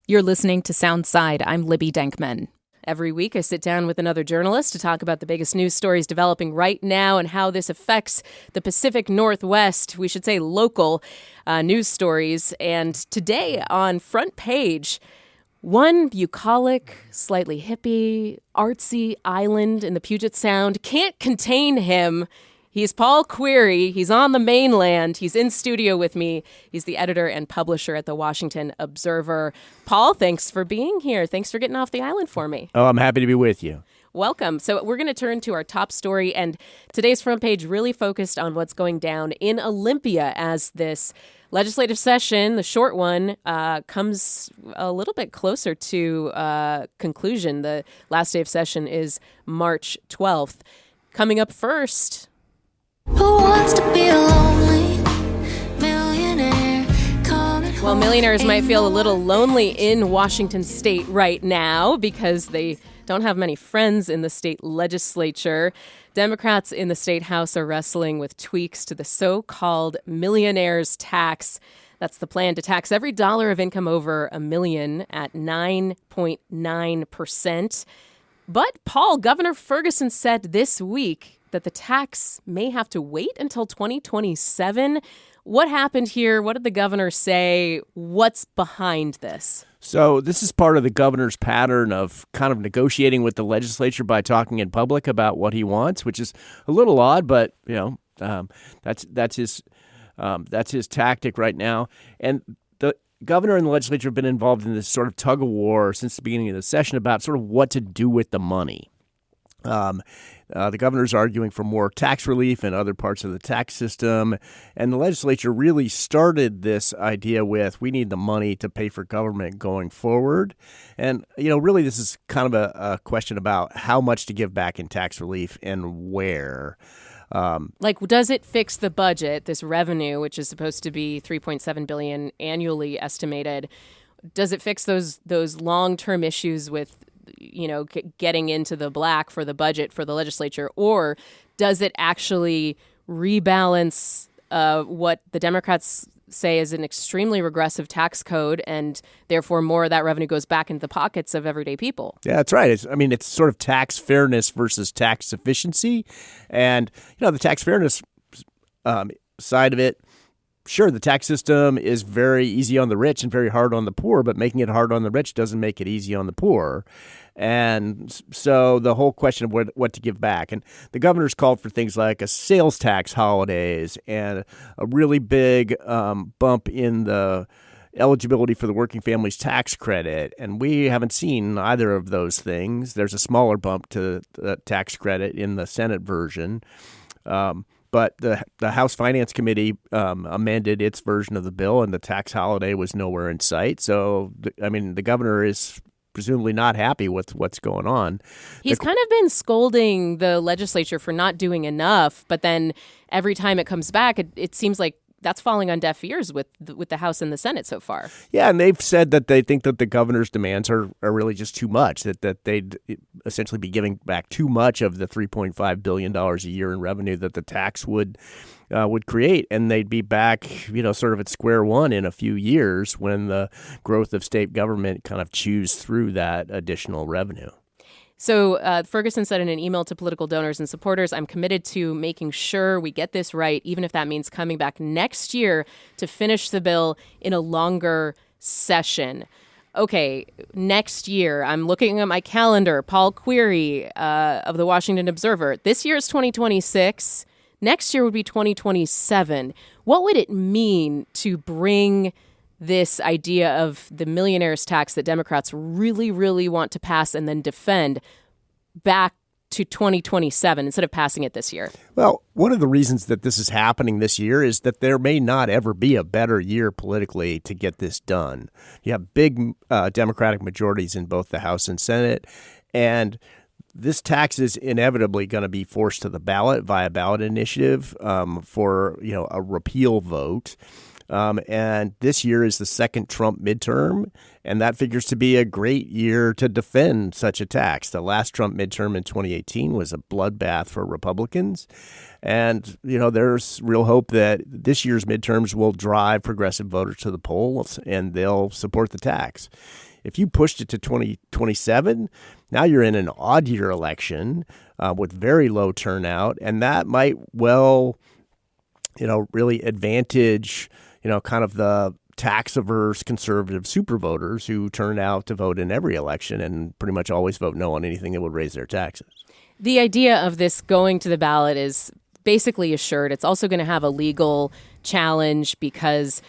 You're listening to Soundside. I'm Libby Denkman. Every week, I sit down with another journalist to talk about the biggest news stories developing right now and how this affects the Pacific Northwest, we should say local news stories. And today on Front Page, one bucolic, slightly hippie, artsy island in the Puget Sound can't contain him. He's Paul Query. He's on the mainland. He's in studio with me. He's the editor and publisher at the Washington Observer. Paul, thanks for being here. Thanks for getting off the island for me. Oh, I'm happy to be with you. Welcome. So we're going to turn to our top story, and today's Front Page really focused on what's going down in Olympia as this legislative session, the short one, comes a little bit closer to conclusion. The last day of session is March 12th. Coming up first... Who wants to be a lonely millionaire? Well, millionaires might feel a little lonely in Washington state right now because they don't have many friends in the state legislature. Democrats in the state house are wrestling with tweaks to the so-called millionaire's tax. That's the plan to tax every dollar of income over $1 million at 9.9%. But, Paul, Governor Ferguson said this week that the tax may have to wait until 2027. What happened here? What did the governor say? What's behind this? So this is part of the governor's pattern of kind of negotiating with the legislature by talking in public about what he wants, which is a little odd, but that's his tactic right now. And the governor and the legislature have been involved in this sort of tug of war since the beginning of the session about sort of what to do with the money. The governor's arguing for more tax relief in other parts of the tax system. And the legislature really started this idea with, we need the money to pay for government going forward. And, really this is kind of a question about how much to give back in tax relief and where. Does it fix the budget, this revenue, which is supposed to be $3.7 billion annually estimated? Does it fix those long-term issues with getting into the black for the budget for the legislature, or does it actually rebalance what the Democrats say is an extremely regressive tax code, and therefore more of that revenue goes back into the pockets of everyday people? Yeah, that's right. It's sort of tax fairness versus tax efficiency. And, the tax fairness side of it, sure, the tax system is very easy on the rich and very hard on the poor, but making it hard on the rich doesn't make it easy on the poor. And so the whole question of what to give back. And the governor's called for things like a sales tax holidays and a really big bump in the eligibility for the working families tax credit. And we haven't seen either of those things. There's a smaller bump to the tax credit in the Senate version. But the House Finance Committee amended its version of the bill, and the tax holiday was nowhere in sight. So, the governor is presumably not happy with what's going on. He's kind of been scolding the legislature for not doing enough, but then every time it comes back, it seems like that's falling on deaf ears with the House and the Senate so far. Yeah, and they've said that they think that the governor's demands are really just too much, that they'd essentially be giving back too much of the $3.5 billion a year in revenue that the tax would create, and they'd be back, sort of at square one in a few years when the growth of state government kind of chews through that additional revenue. So Ferguson said in an email to political donors and supporters, I'm committed to making sure we get this right, even if that means coming back next year to finish the bill in a longer session. Okay, next year, I'm looking at my calendar, Paul Query of the Washington Observer. This year is 2026. Next year would be 2027. What would it mean to bring this idea of the millionaire's tax that Democrats really, really want to pass and then defend back to 2027 instead of passing it this year? Well, one of the reasons that this is happening this year is that there may not ever be a better year politically to get this done. You have big Democratic majorities in both the House and Senate, and this tax is inevitably going to be forced to the ballot via ballot initiative for a repeal vote. And this year is the second Trump midterm, and that figures to be a great year to defend such a tax. The last Trump midterm in 2018 was a bloodbath for Republicans. And, there's real hope that this year's midterms will drive progressive voters to the polls and they'll support the tax. If you pushed it to 2027, now you're in an odd year election with very low turnout, and that might well, really advantage, kind of the tax-averse conservative super voters who turn out to vote in every election and pretty much always vote no on anything that would raise their taxes. The idea of this going to the ballot is basically assured. It's also going to have a legal challenge because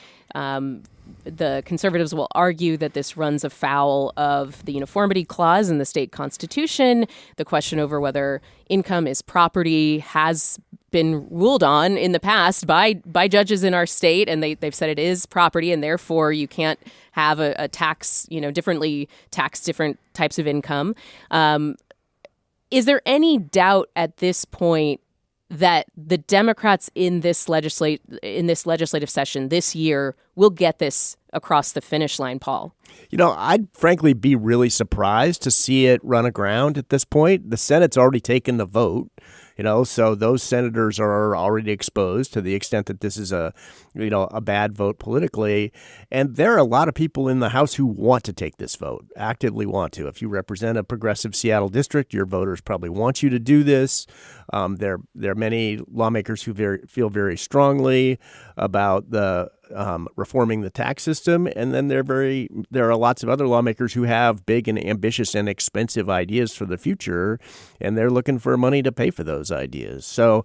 the conservatives will argue that this runs afoul of the uniformity clause in the state constitution. The question over whether income is property has been ruled on in the past by judges in our state, and they've said it is property, and therefore you can't have a tax, differently tax different types of income. Is there any doubt at this point that the Democrats in this legislative session this year will get this across the finish line, Paul? I'd frankly be really surprised to see it run aground at this point. The Senate's already taken the vote, so those senators are already exposed to the extent that this is a bad vote politically. And there are a lot of people in the House who want to take this vote, actively want to. If you represent a progressive Seattle district, your voters probably want you to do this. There are many lawmakers who feel very strongly about the reforming the tax system, and then there are lots of other lawmakers who have big and ambitious and expensive ideas for the future, and they're looking for money to pay for those ideas. So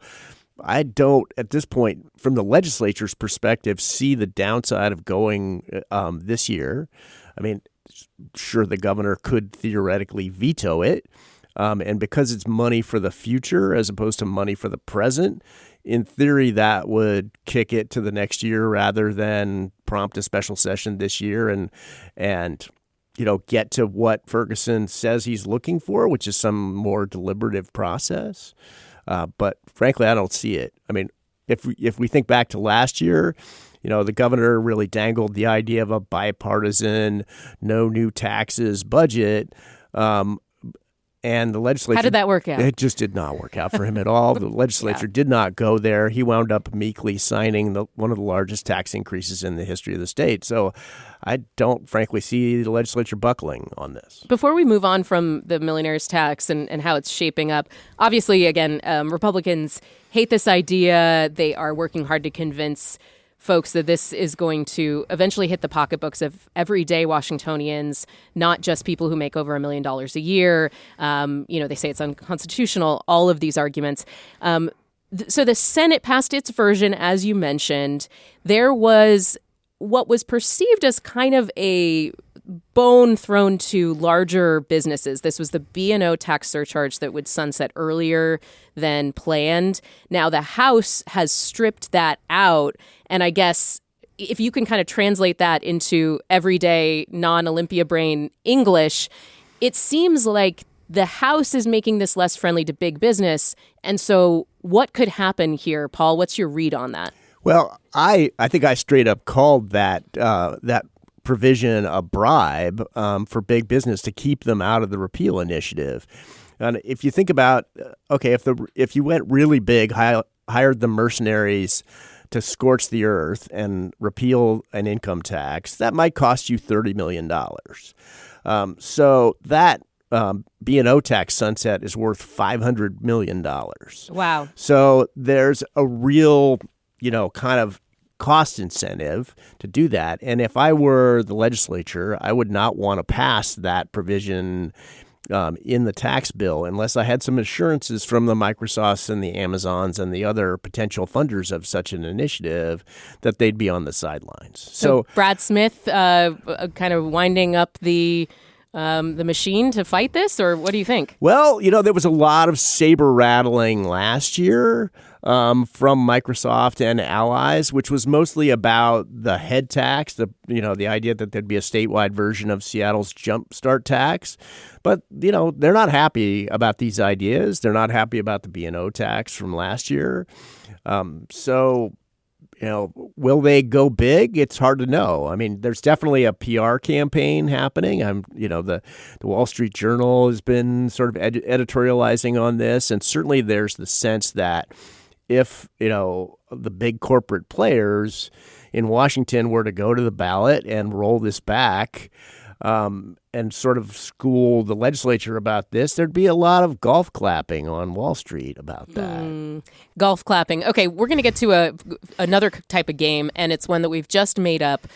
I don't, at this point, from the legislature's perspective, see the downside of going this year. I mean, sure, the governor could theoretically veto it, and because it's money for the future as opposed to money for the present, in theory, that would kick it to the next year rather than prompt a special session this year and get to what Ferguson says he's looking for, which is some more deliberative process. But frankly, I don't see it. I mean, if we think back to last year, the governor really dangled the idea of a bipartisan, no new taxes budget. And the legislature... How did that work out? It just did not work out for him at all. The legislature did not go there. He wound up meekly signing one of the largest tax increases in the history of the state. So I don't, frankly, see the legislature buckling on this. Before we move on from the millionaire's tax and how it's shaping up, obviously, again, Republicans hate this idea. They are working hard to convince folks that this is going to eventually hit the pocketbooks of everyday Washingtonians, not just people who make over $1 million a year. They say it's unconstitutional, all of these arguments. So the Senate passed its version, as you mentioned. There was what was perceived as kind of a bone thrown to larger businesses. This was the B&O tax surcharge that would sunset earlier than planned. Now the House has stripped that out. And I guess if you can kind of translate that into everyday non-Olympia brain English, it seems like the House is making this less friendly to big business. And so what could happen here, Paul? What's your read on that? Well, I think I straight up called that provision a bribe for big business to keep them out of the repeal initiative. And if you think about, if you went really big, hired the mercenaries to scorch the earth and repeal an income tax, that might cost you $30 million. So that B&O tax sunset is worth $500 million. Wow. So there's a real, kind of cost incentive to do that. And if I were the legislature, I would not want to pass that provision in the tax bill unless I had some assurances from the Microsofts and the Amazons and the other potential funders of such an initiative that they'd be on the sidelines. So Brad Smith kind of winding up the machine to fight this, or what do you think? Well, there was a lot of saber rattling last year from Microsoft and allies, which was mostly about the head tax, the idea that there'd be a statewide version of Seattle's Jumpstart tax. But, they're not happy about these ideas. They're not happy about the B&O tax from last year. Will they go big? It's hard to know. I mean, there's definitely a PR campaign happening. The Wall Street Journal has been sort of editorializing on this, and certainly there's the sense that if, the big corporate players in Washington were to go to the ballot and roll this back, and sort of school the legislature about this, there'd be a lot of golf clapping on Wall Street about that. Golf clapping. Okay, we're going to get to another type of game, and it's one that we've just made up.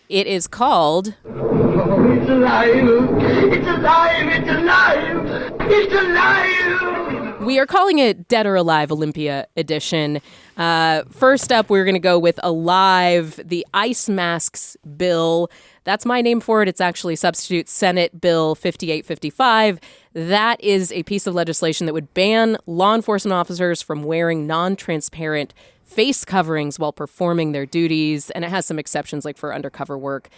It is called... Oh, it's alive! It's alive! It's alive! It's alive! We are calling it Dead or Alive Olympia Edition. First up, we're going to go with Alive, the ice masks bill. That's my name for it. It's actually substitute Senate Bill 5855. That is a piece of legislation that would ban law enforcement officers from wearing non-transparent face coverings while performing their duties. And it has some exceptions like for undercover work.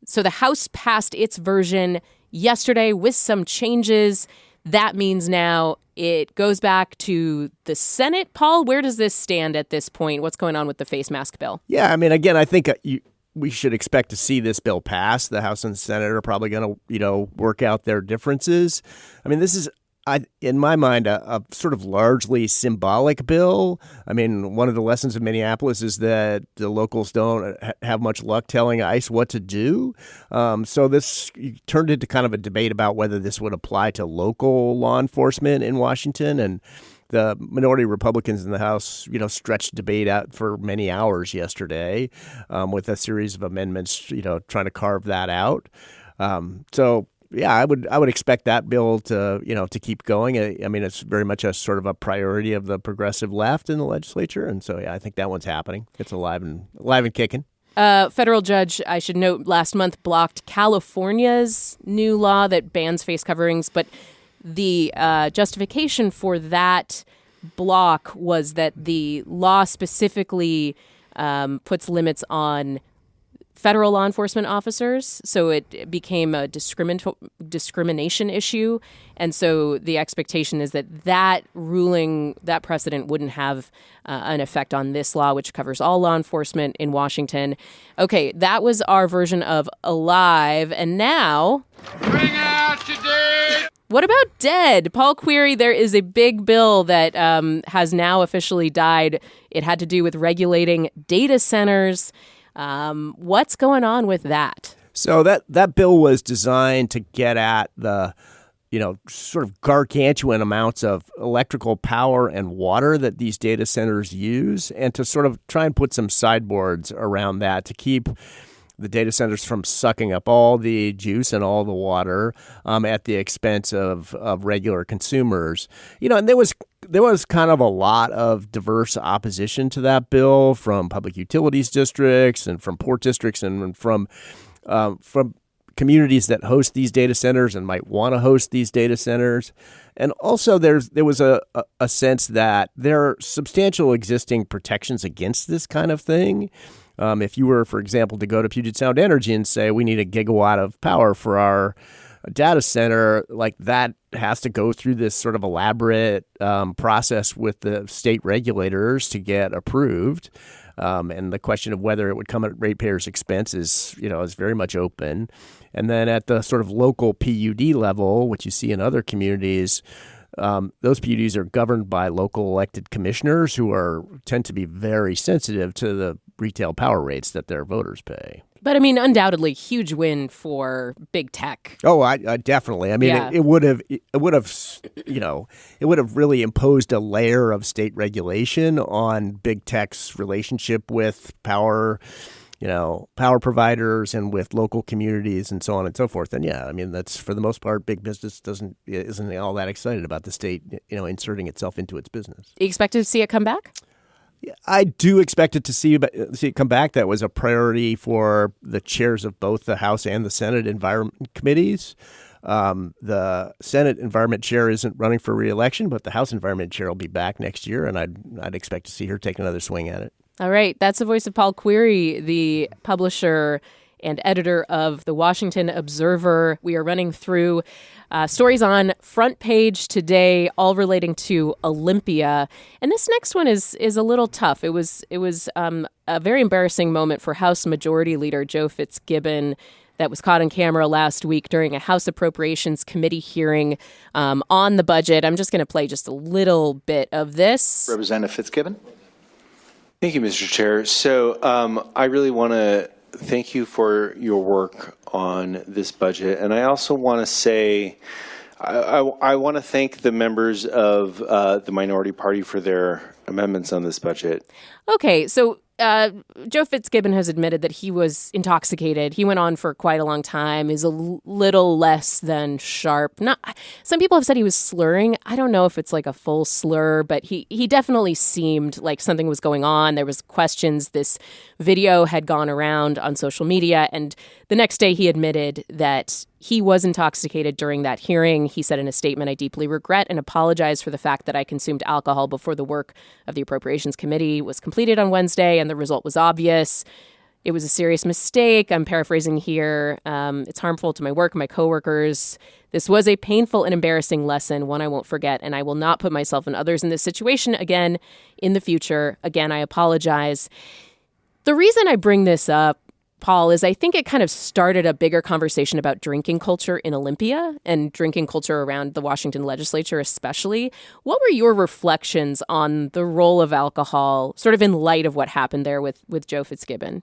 So the House passed its version yesterday with some changes. That means now it goes back to the Senate. Paul, where does this stand at this point? What's going on with the face mask bill? Yeah, I mean, again, I think we should expect to see this bill pass. The House and Senate are probably going to, work out their differences. I mean, this is, in my mind, a sort of largely symbolic bill. I mean, one of the lessons of Minneapolis is that the locals don't have much luck telling ICE what to do. So this turned into kind of a debate about whether this would apply to local law enforcement in Washington. And the minority Republicans in the House, stretched debate out for many hours yesterday with a series of amendments, trying to carve that out. Yeah, I would expect that bill to keep going. I mean, it's very much a sort of a priority of the progressive left in the legislature, and so yeah, I think that one's happening. It's alive and kicking. Federal judge, I should note, last month blocked California's new law that bans face coverings, but the justification for that block was that the law specifically puts limits on federal law enforcement officers, so it became a discrimination issue. And so the expectation is that ruling, that precedent wouldn't have an effect on this law, which covers all law enforcement in Washington. Okay, that was our version of Alive. And now... Bring out your dead! What about Dead? Paul Query, there is a big bill that has now officially died. It had to do with regulating data centers. What's going on with that? So that bill was designed to get at the, sort of gargantuan amounts of electrical power and water that these data centers use, and to sort of try and put some sideboards around that to keep the data centers from sucking up all the juice and all the water at the expense of regular consumers. And there was kind of a lot of diverse opposition to that bill from public utilities districts and from port districts and from communities that host these data centers and might want to host these data centers. And also there was a sense that there are substantial existing protections against this kind of thing. If you were, for example, to go to Puget Sound Energy and say we need a gigawatt of power for our data center, like that has to go through this sort of elaborate process with the state regulators to get approved. And the question of whether it would come at ratepayers' expense is very much open. And then at the sort of local PUD level, which you see in other communities, those PUDs are governed by local elected commissioners who tend to be very sensitive to the retail power rates that their voters pay. But I mean, undoubtedly, huge win for big tech. Oh, I definitely. I mean, Yeah. it would have really imposed a layer of state regulation on big tech's relationship with power providers and with local communities and so on and so forth. And yeah, I mean, that's for the most part, big business isn't all that excited about the state, inserting itself into its business. You expect to see it come back? I do expect it to see it come back. That was a priority for the chairs of both the House and the Senate Environment Committees. The Senate Environment Chair isn't running for re-election, but the House Environment Chair will be back next year, and I'd expect to see her take another swing at it. All right. That's the voice of Paul Query, the publisher and editor of the Washington Observer. We are running through stories on Front Page today, all relating to Olympia. And this next one is a little tough. It was a very embarrassing moment for House Majority Leader Joe Fitzgibbon that was caught on camera last week during a House Appropriations Committee hearing on the budget. I'm just going to play just a little bit of this. Representative Fitzgibbon. Thank you, Mr. Chair. So I really want to thank you for your work on this budget. And I also want to say, I want to thank the members of the minority party for their amendments on this budget. Okay, so Joe Fitzgibbon has admitted that he was intoxicated. He went on for quite a long time. He's a little less than sharp. Some people have said he was slurring. I don't know if it's like a full slur, but he definitely seemed like something was going on. There was questions. This video had gone around on social media, and the next day he admitted that he was intoxicated during that hearing. He said in a statement, "I deeply regret and apologize for the fact that I consumed alcohol before the work of the Appropriations Committee was completed on Wednesday, and the result was obvious. It was a serious mistake." I'm paraphrasing here. "It's harmful to my work, my coworkers. This was a painful and embarrassing lesson, one I won't forget, and I will not put myself and others in this situation again in the future. Again, I apologize." The reason I bring this up, Paul, is I think it kind of started a bigger conversation about drinking culture in Olympia and drinking culture around the Washington legislature especially. What were your reflections on the role of alcohol, sort of in light of what happened there with Joe Fitzgibbon?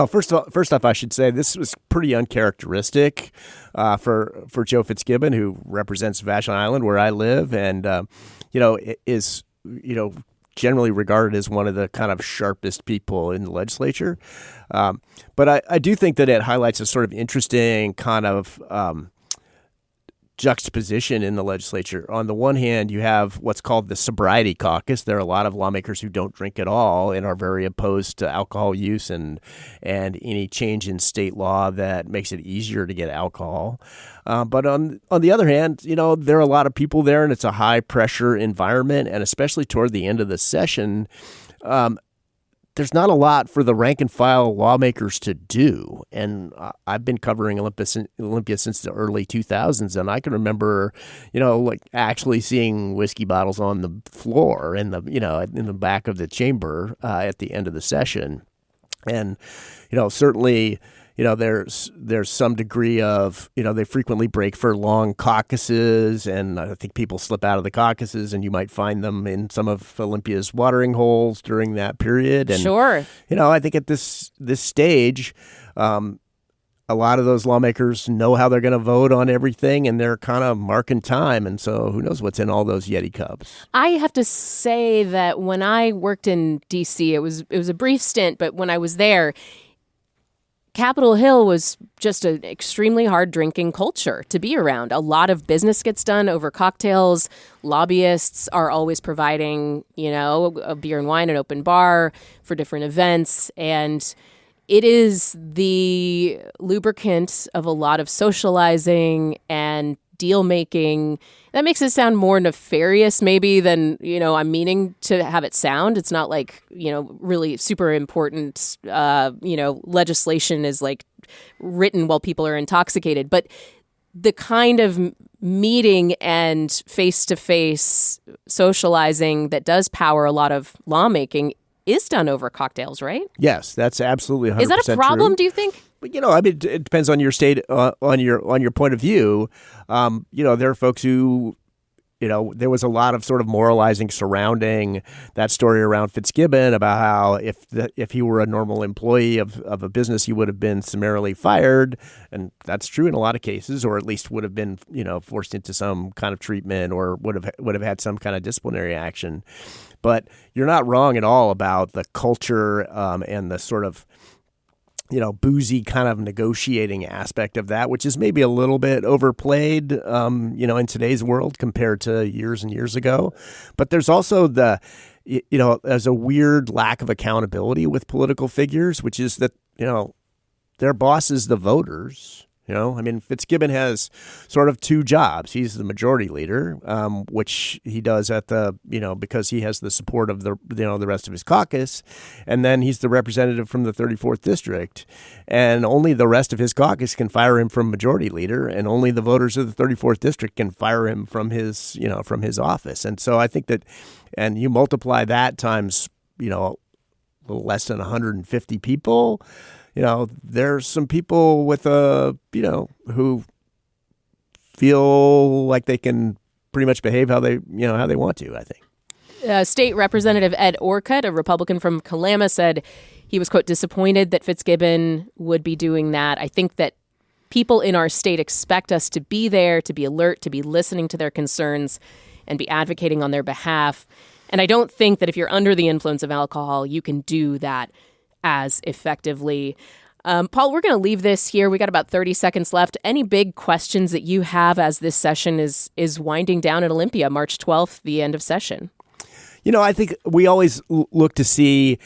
First off, I should say this was pretty uncharacteristic for Joe Fitzgibbon, who represents Vashon Island, where I live, and is generally regarded as one of the kind of sharpest people in the legislature. But I do think that it highlights a sort of interesting kind of juxtaposition in the legislature. On the one hand, you have what's called the sobriety caucus. There are a lot of lawmakers who don't drink at all and are very opposed to alcohol use and any change in state law that makes it easier to get alcohol. But on the other hand, there are a lot of people there, and it's a high pressure environment. And especially toward the end of the session, there's not a lot for the rank and file lawmakers to do. And I've been covering Olympia since the early 2000s. And I can remember, actually seeing whiskey bottles on the floor in the back of the chamber at the end of the session. And, certainly, there's some degree of, they frequently break for long caucuses, and I think people slip out of the caucuses, and you might find them in some of Olympia's watering holes during that period. And, sure. I think at this stage, a lot of those lawmakers know how they're going to vote on everything, and they're kind of marking time. And so who knows what's in all those Yeti cups. I have to say that when I worked in D.C., it was a brief stint, but when I was there, Capitol Hill was just an extremely hard drinking culture to be around. A lot of business gets done over cocktails. Lobbyists are always providing, a beer and wine, an open bar for different events. And it is the lubricant of a lot of socializing and deal making. That makes it sound more nefarious maybe than, I'm meaning to have it sound. It's not like, really super important, legislation is like written while people are intoxicated. But the kind of meeting and face-to-face socializing that does power a lot of lawmaking is done over cocktails, right? Yes, that's absolutely 100% true. Is that a problem, do you think? It depends on your state, on your point of view. There are folks who, there was a lot of sort of moralizing surrounding that story around Fitzgibbon about how if he were a normal employee of a business, he would have been summarily fired, and that's true in a lot of cases, or at least would have been, forced into some kind of treatment, or would have had some kind of disciplinary action. But you're not wrong at all about the culture and the sort of boozy kind of negotiating aspect of that, which is maybe a little bit overplayed, in today's world compared to years and years ago. But there's also there's a weird lack of accountability with political figures, which is that, their boss is the voters. Fitzgibbon has sort of two jobs. He's the majority leader, which he does because he has the support of the rest of his caucus. And then he's the representative from the 34th district. And only the rest of his caucus can fire him from majority leader. And only the voters of the 34th district can fire him from his office. And so I think that, and you multiply that times, a little less than 150 people, there's some people with who feel like they can pretty much behave how they want to, I think. State Representative Ed Orcutt, a Republican from Kalama, said he was, quote, disappointed that Fitzgibbon would be doing that. I think that people in our state expect us to be there, to be alert, to be listening to their concerns and be advocating on their behalf. And I don't think that if you're under the influence of alcohol, you can do that as effectively. Paul, we're going to leave this here. We got about 30 seconds left. Any big questions that you have as this session is winding down at Olympia, March 12th, the end of session? I think we always look to see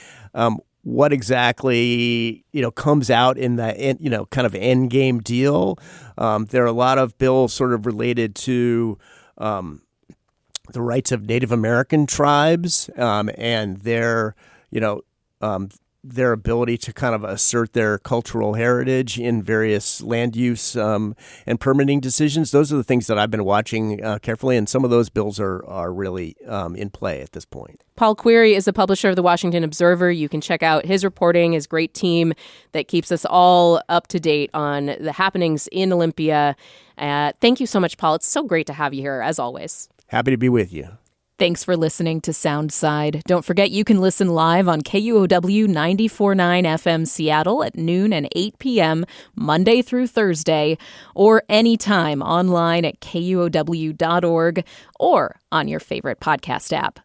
what exactly, comes out in the, kind of end game deal. There are a lot of bills sort of related to the rights of Native American tribes and their ability to kind of assert their cultural heritage in various land use and permitting decisions. Those are the things that I've been watching carefully, and some of those bills are really in play at this point. Paul Query is the publisher of the Washington Observer. You can check out his reporting, his great team that keeps us all up to date on the happenings in Olympia. Thank you so much, Paul. It's so great to have you here, as always. Happy to be with you. Thanks for listening to Soundside. Don't forget you can listen live on KUOW 94.9 FM Seattle at noon and 8 p.m. Monday through Thursday, or anytime online at KUOW.org or on your favorite podcast app.